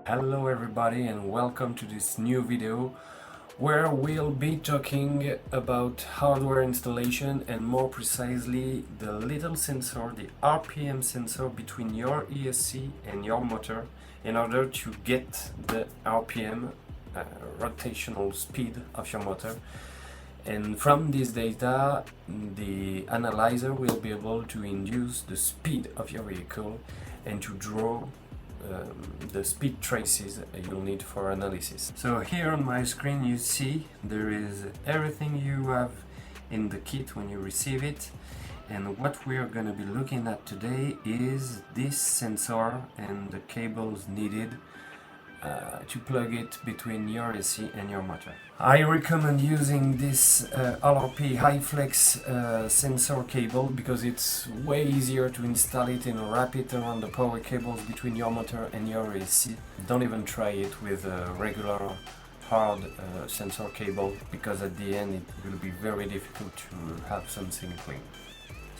Hello everybody and welcome to this new video where we'll be talking about hardware installation and more precisely the little sensor, the RPM sensor between your ESC and your motor in order to get the RPM rotational speed of your motor. And from this data, the analyzer will be able to induce the speed of your vehicle and to draw the speed traces you'll need for analysis. So here on my screen you see there is everything you have in the kit when you receive it, and what we are going to be looking at today is this sensor and the cables needed to plug it between your AC and your motor. I recommend using this LRP high flex sensor cable because it's way easier to install it and wrap it around the power cables between your motor and your AC. Don't even try it with a regular hard sensor cable because at the end it will be very difficult to have something clean.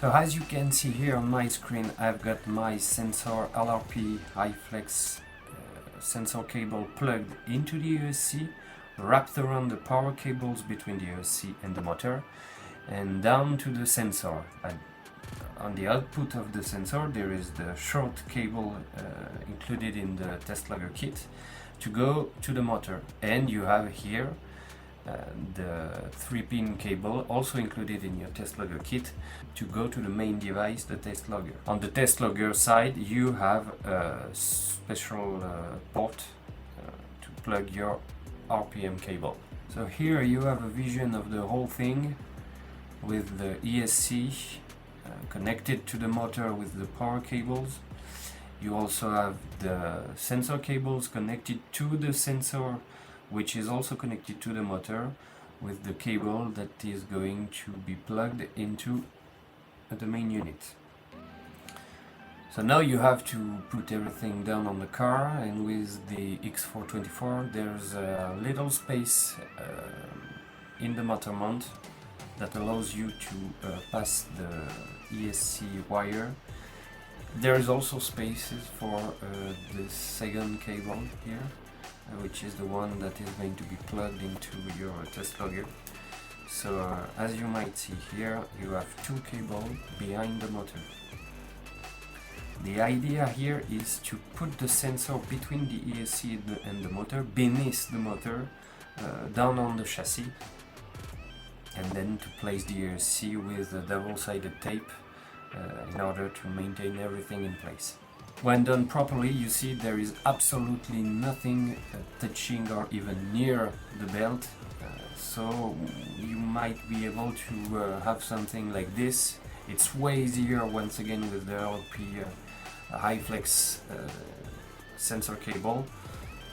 So as you can see here on my screen, I've got my sensor LRP high flex sensor cable plugged into the ESC, wrapped around the power cables between the ESC and the motor, and down to the sensor. On the output of the sensor there is the short cable included in the TestLogger kit to go to the motor, and you have here the 3-pin cable also included in your TestLogger kit to go to the main device, the TestLogger. On the TestLogger side you have a special port to plug your RPM cable. So here you have a vision of the whole thing with the ESC connected to the motor with the power cables. You also have the sensor cables connected to the sensor, which is also connected to the motor with the cable that is going to be plugged into the main unit. So now you have to put everything down on the car, and with the X424 there's a little space in the motor mount that allows you to pass the ESC wire. There is also spaces for the second cable here, which is the one that is going to be plugged into your TestLogger. So as you might see here, you have two cables behind the motor. The idea here is to put the sensor between the ESC and the motor, beneath the motor, down on the chassis, and then to place the ESC with a double-sided tape in order to maintain everything in place. When done properly, you see there is absolutely nothing touching or even near the belt, so you might be able to have something like this. It's way easier once again with the LP high flex sensor cable,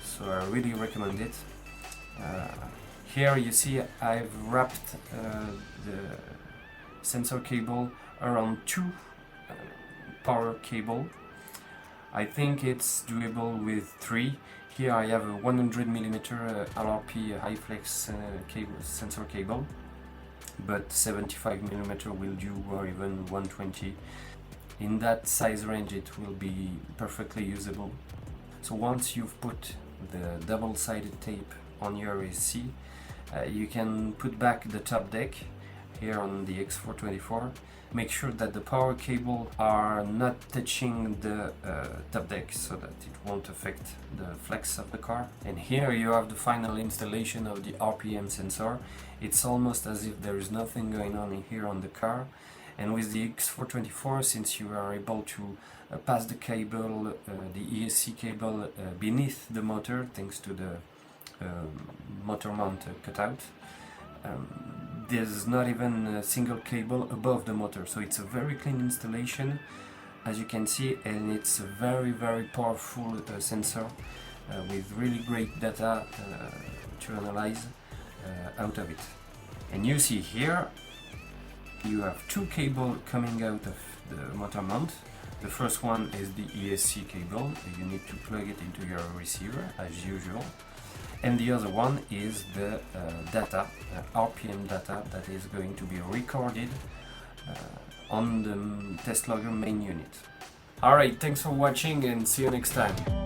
so I really recommend it. Here you see I've wrapped the sensor cable around two power cable. I think it's doable with 3. Here I have a 100mm LRP high flex sensor cable, but 75mm will do, or even 120. In that size range it will be perfectly usable. So once you've put the double-sided tape on your AC, you can put back the top deck here on the X424. Make sure that the power cable are not touching the top deck so that it won't affect the flex of the car. And here you have the final installation of the RPM sensor. It's almost as if there is nothing going on in here on the car. And with the X424, since you are able to pass the cable, the ESC cable beneath the motor thanks to the motor mount cutout, there's not even a single cable above the motor, so it's a very clean installation, as you can see, and it's a very powerful sensor with really great data to analyze out of it. And you see here you have two cables coming out of the motor mount. The first one is the ESC cable. You need to plug it into your receiver as usual. And the other one is the data, RPM data, that is going to be recorded on the TestLogger main unit. Alright, thanks for watching and see you next time.